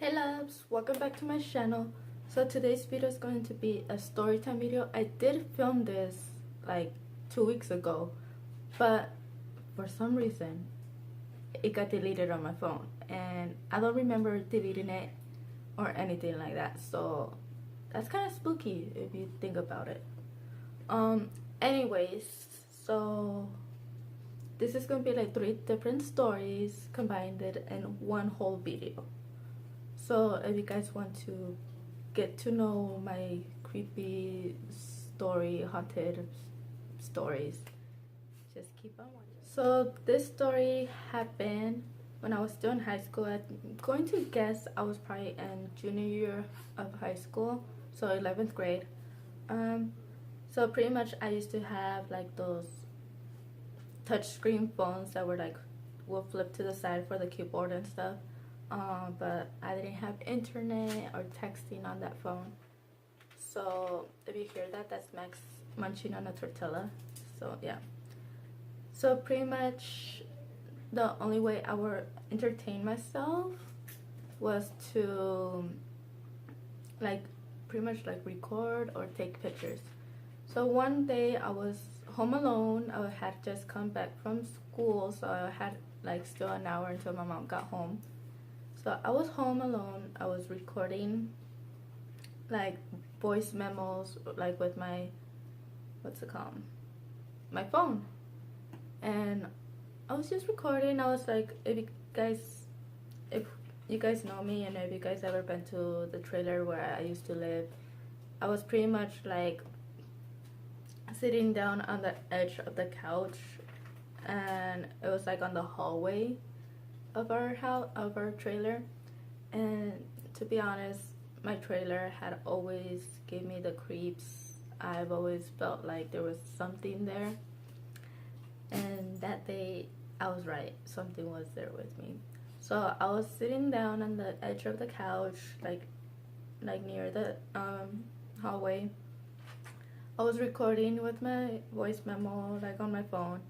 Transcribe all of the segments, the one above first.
Hey loves, welcome back to my channel. So today's video is going to be a story time video. I did film this like 2 weeks ago, but for some reason it got deleted on my phone and I don't remember deleting it or anything like that. So that's kind of spooky if you think about it. Anyways, so this is going to be like 3 different stories combined in one whole video. So if you guys want to get to know my creepy story, haunted stories, just keep on watching. So this story happened when I was still in high school. I'm going to guess I was probably in junior year of high school, so 11th grade. So pretty much I used to have like those touchscreen phones that were like will flip to the side for the keyboard and stuff. But I didn't have internet or texting on that phone. So if you hear that, that's Max munching on a tortilla. So yeah. So pretty much the only way I would entertain myself was to like pretty much like record or take pictures. So one day I was home alone. I had just come back from school, so I had like still an hour until my mom got home. So I was home alone. I was recording like voice memos like with my my phone, and I was just recording. I was like, if you guys know me and if you guys ever been to the trailer where I used to live, I was pretty much like sitting down on the edge of the couch, and it was like on the hallway of our house, of our trailer. And to be honest, my trailer had always gave me the creeps. I've always felt like there was something there, and that day I was right, something was there with me. So I was sitting down on the edge of the couch, like near the hallway. I was recording with my voice memo like on my phone,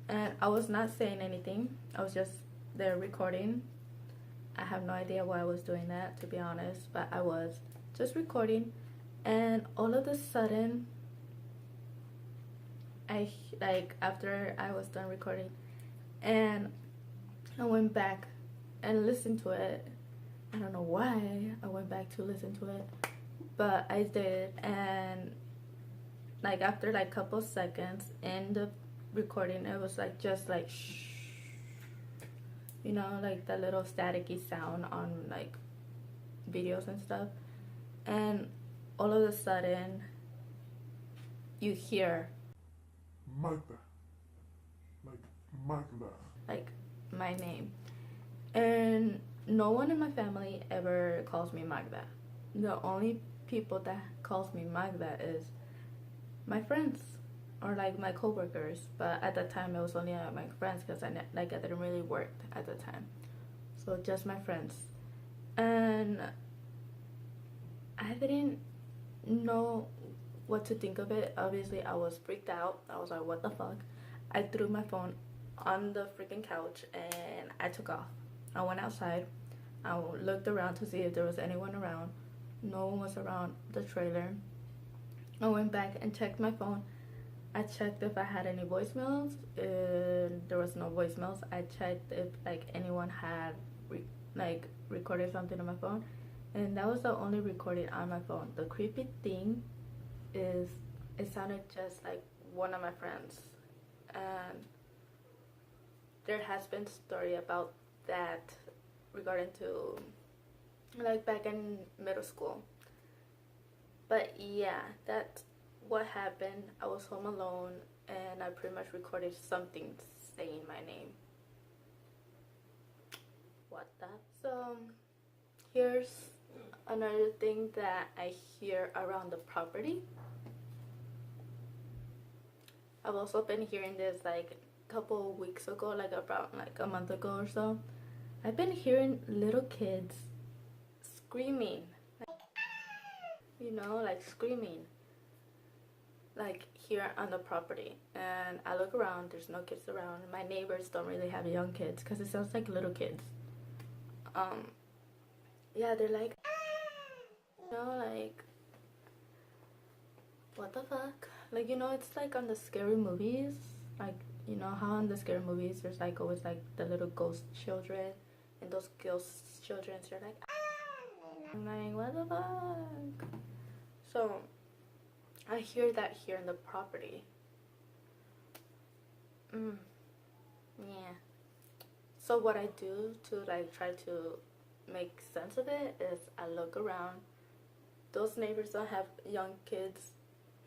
and I was not saying anything. I was just there recording. I have no idea why I was doing that, to be honest, but I was just recording. And all of a sudden, after I was done recording and I went back and listened to it. I don't know why I went back to listen to it, but I did. And like after like couple seconds in the recording, it was like just like shh, you know, like the little staticky sound on like videos and stuff. And all of a sudden you hear Magda, like Magda, like my name. And no one in my family ever calls me Magda. The only people that calls me Magda is my friends or like my co-workers, but at that time it was only my friends because I didn't really work at the time, so just my friends. And I didn't know what to think of it. Obviously I was freaked out. I was like, what the fuck. I threw my phone on the freaking couch and I took off. I went outside. I looked around to see if there was anyone around. No one was around the trailer. I went back and checked my phone. I checked if I had any voicemails. There was no voicemails. I checked if like anyone had recorded something on my phone, and that was the only recording on my phone. The creepy thing is it sounded just like one of my friends, and there has been story about that regarding to like back in middle school. But yeah, that's what happened. I was home alone and I pretty much recorded something saying my name. What the? So here's another thing that I hear around the property. I've also been hearing this like a couple of weeks ago, like about like a month ago or so. I've been hearing little kids screaming, you know, like screaming, like here on the property. And I look around, there's no kids around. My neighbors don't really have young kids because it sounds like little kids. yeah, they're like, you know, like, what the fuck? Like, you know, it's like on the scary movies. Like, you know how in the scary movies there's like always like the little ghost children, and those ghost children are like, I'm like, what the fuck? So I hear that here in the property. Yeah. So what I do to like try to make sense of it is I look around. Those neighbors don't have young kids.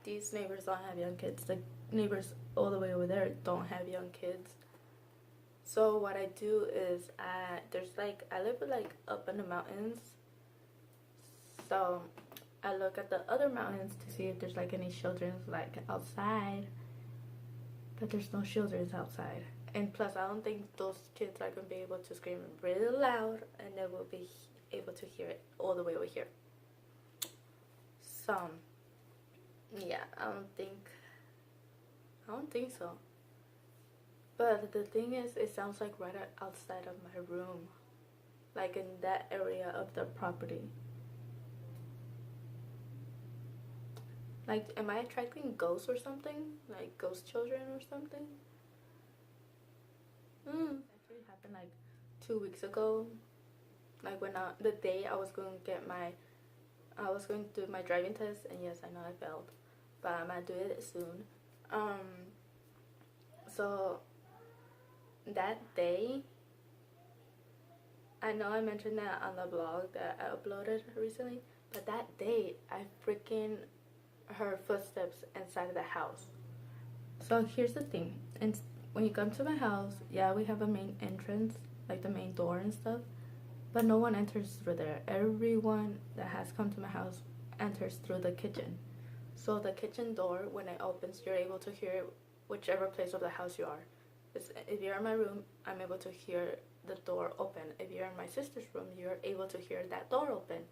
These neighbors don't have young kids. The neighbors all the way over there don't have young kids. So what I do is I live like up in the mountains. So I look at the other mountains to see if there's like any children like outside. But there's no children outside. And plus, I don't think those kids are gonna be able to scream really loud, and they will be able to hear it all the way over here. So, yeah, I don't think so. But the thing is, it sounds like right outside of my room, like in that area of the property. Like, am I attracting ghosts or something? Like ghost children or something? Actually happened like 2 weeks ago. Like the day I was going to do my driving test, and yes, I know I failed, but I'm gonna do it soon. So that day, I know I mentioned that on the blog that I uploaded recently, but that day I freaking heard footsteps inside of the house. So here's the thing, and when you come to my house, yeah, we have a main entrance, like the main door and stuff, but no one enters through there. Everyone that has come to my house enters through the kitchen. So the kitchen door, when it opens, you're able to hear whichever place of the house you are. If you're in my room, I'm able to hear the door open. If you're in my sister's room, you're able to hear that door open.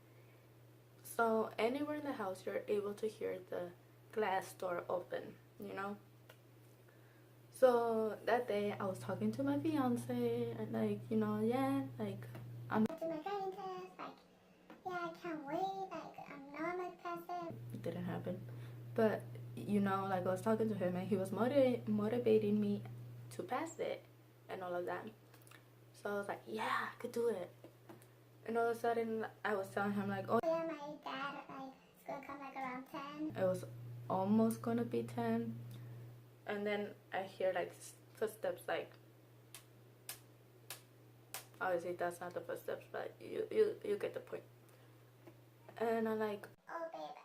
So anywhere in the house, you're able to hear the glass door open, you know? So that day, I was talking to my fiance, and like, you know, yeah, like, I'm do my driving test, like, yeah, I can't wait, like, I know I'm gonna pass it. It didn't happen. But, you know, like, I was talking to him, and he was motivating me to pass it, and all of that. So I was like, yeah, I could do it. And all of a sudden, I was telling him, like, oh, Yeah, my dad, like, is gonna come, like, around 10. it was almost gonna be 10. And then I hear like footsteps, like, obviously that's not the footsteps, but you get the point. And I'm like, Oh, babe,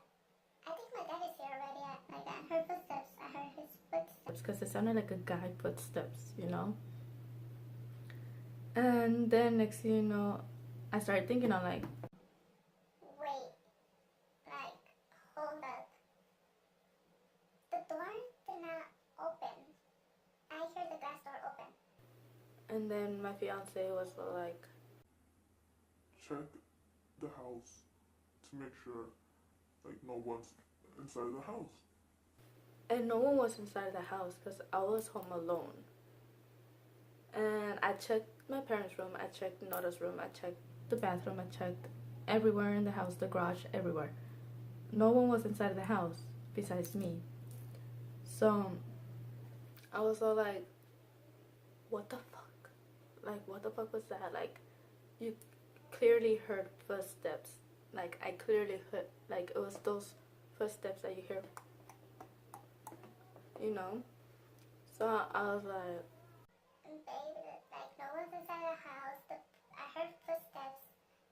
I think my dad is here already. Like, I heard footsteps. I heard his footsteps. because it sounded like a guy footsteps, you know. And then next thing you know, I started thinking, I'm like, Wait, like, hold up. The door did not open. I hear the glass door open. and then my fiance was like, Check the house to make sure, like, no one's inside the house. and no one was inside the house because I was home alone. And I checked my parents' room, I checked Nora's room, I checked the bathroom, I checked everywhere in the house, the garage, everywhere. No one was inside the house besides me. So I was all like, what the fuck? Like, what the fuck was that? Like, you clearly heard footsteps. Like, I clearly heard, like, it was those footsteps that you hear, you know? So I was like, Babe, like, no one's inside the house. I heard footsteps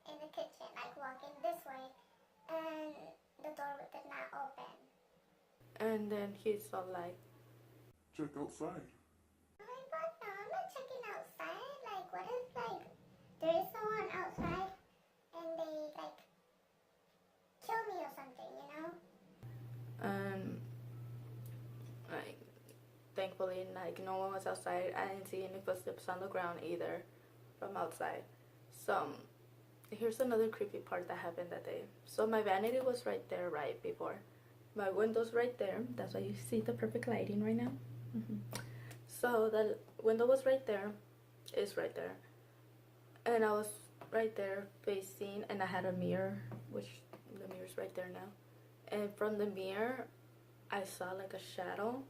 in the kitchen, like, walking this way. And the door did not open. and then he's all like, Check outside. I'm like, what? No, I'm not checking outside. Like, what if, like, there is someone outside and they, like, kill me or something, you know? like, thankfully, like, no one was outside. I didn't see any footsteps on the ground either from outside. So here's another creepy part that happened that day. So my vanity was right there right before. My window's right there. That's why you see the perfect lighting right now. So the window was right there. It's right there. And I was right there facing, and I had a mirror, which the mirror's right there now. And from the mirror, I saw like a shadow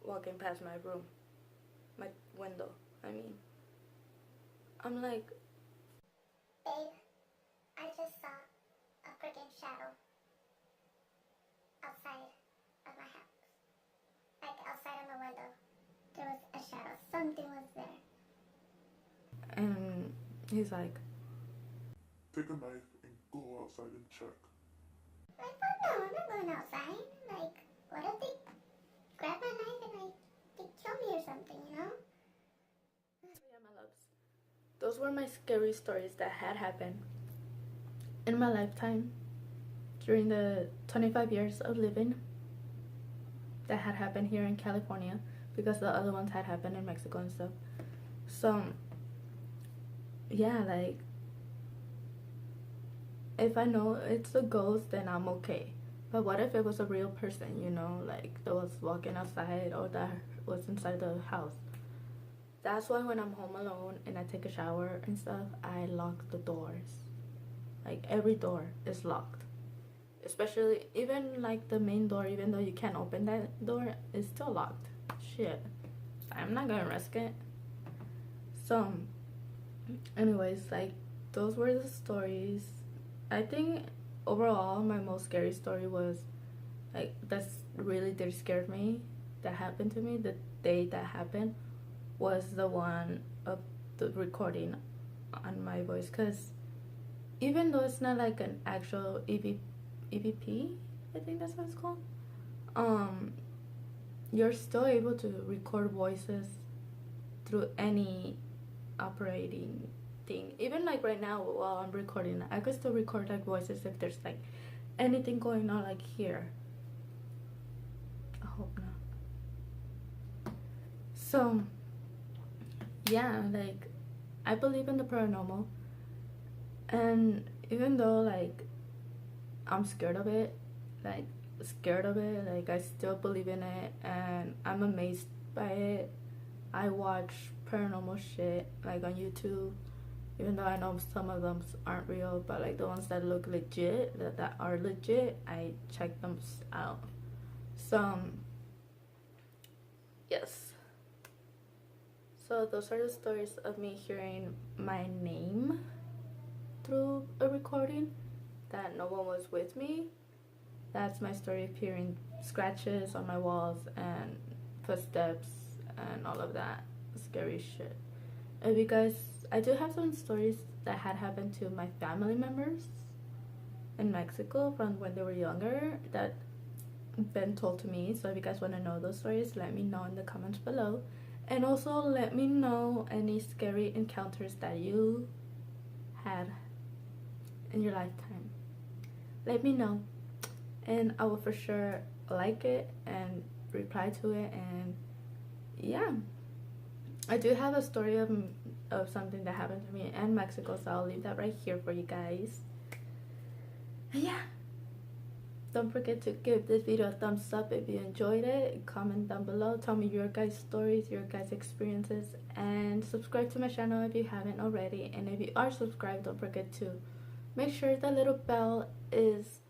walking past my room, my window. I mean, I'm like, Babe, I just saw a freaking shadow outside of my house. Like outside of my window. There was a shadow. Something was there. and he's like, Take a knife and go outside and check. Like, oh no, I'm not going outside. Like, what if they grab my knife and like they kill me or something, you know? yeah, my loves. Those were my scary stories that had happened in my lifetime during the 25 years of living that had happened here in California, because the other ones had happened in Mexico and stuff. So yeah, like, if I know it's a ghost, then I'm okay. But what if it was a real person, you know, like that was walking outside or that was inside the house? That's why when I'm home alone and I take a shower and stuff, I lock the doors. Like, every door is locked. Especially, even like the main door, even though you can't open that door, it's still locked. Shit. I'm not gonna risk it. So, anyways, like, those were the stories. I think overall, my most scary story was, like, that's really did scared me, that happened to me, the day that happened, was the one of the recording on my voice. Because even though it's not like an actual EVP, I think that's what it's called, you're still able to record voices through any operating thing. Even like right now while I'm recording, I could still record like voices if there's like anything going on, like here. I hope not. So yeah, like, I believe in the paranormal, and even though like I'm scared of it, like I still believe in it, and I'm amazed by it. I watch paranormal shit like on YouTube, even though I know some of them aren't real, but like the ones that look legit, that are legit, I check them out. So yes, so those are the stories of me hearing my name through a recording, that no one was with me. That's my story of hearing scratches on my walls and footsteps and all of that scary shit. And because I do have some stories that had happened to my family members in Mexico from when they were younger that been told to me. So if you guys want to know those stories, let me know in the comments below. And also let me know any scary encounters that you had in your lifetime. Let me know, and I will for sure like it and reply to it. And yeah, I do have a story of something that happened to me in Mexico, so I'll leave that right here for you guys. And yeah, don't forget to give this video a thumbs up if you enjoyed it. Comment down below, tell me your guys' stories, your guys' experiences, and subscribe to my channel if you haven't already. And if you are subscribed, don't forget to make sure the little bell is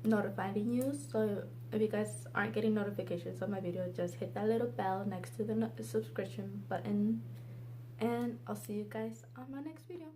notifying you. So if you guys aren't getting notifications of my video, just hit that little bell next to the subscription button. And I'll see you guys on my next video.